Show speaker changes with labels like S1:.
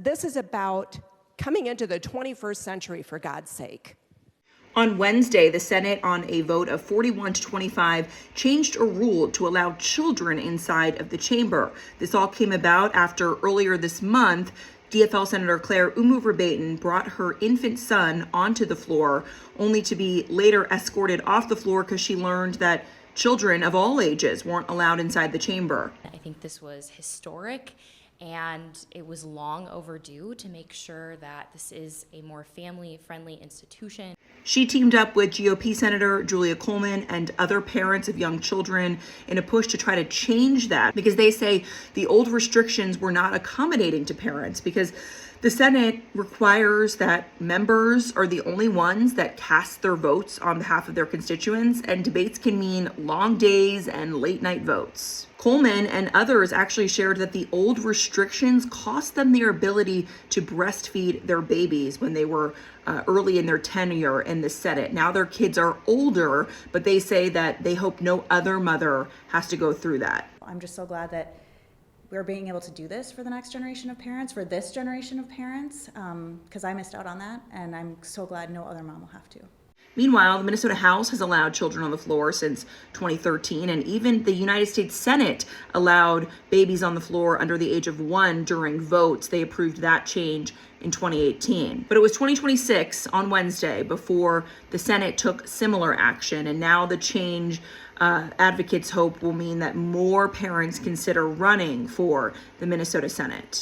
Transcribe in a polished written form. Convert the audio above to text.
S1: this is about coming into the 21st century, for God's sake.
S2: On Wednesday, the Senate, on a vote of 41 to 25, changed a rule to allow children inside of the chamber. This all came about after earlier this month, DFL Senator Claire Umu-Verbaeten brought her infant son onto the floor, only to be later escorted off the floor because she learned that children of all ages weren't allowed inside the chamber.
S3: I think this was historic, and it was long overdue to make sure that this is a more family-friendly institution.
S2: She teamed up with GOP Senator Julia Coleman and other parents of young children in a push to try to change that, because they say the old restrictions were not accommodating to parents, because the Senate requires that members are the only ones that cast their votes on behalf of their constituents, and debates can mean long days and late night votes. Coleman and others actually shared that the old restrictions cost them their ability to breastfeed their babies when they were early in their tenure in the Senate. Now their kids are older, but they say that they hope no other mother has to go through that.
S4: I'm just so glad that we're being able to do this for the next generation of parents, for this generation of parents, because I missed out on that, and I'm so glad no other mom will have to.
S2: Meanwhile, the Minnesota House has allowed children on the floor since 2013, and even the United States Senate allowed babies on the floor under the age of 1 during votes. They approved that change in 2018. But it was 2026 on Wednesday before the Senate took similar action, and now the change, advocates hope, will mean that more parents consider running for the Minnesota Senate.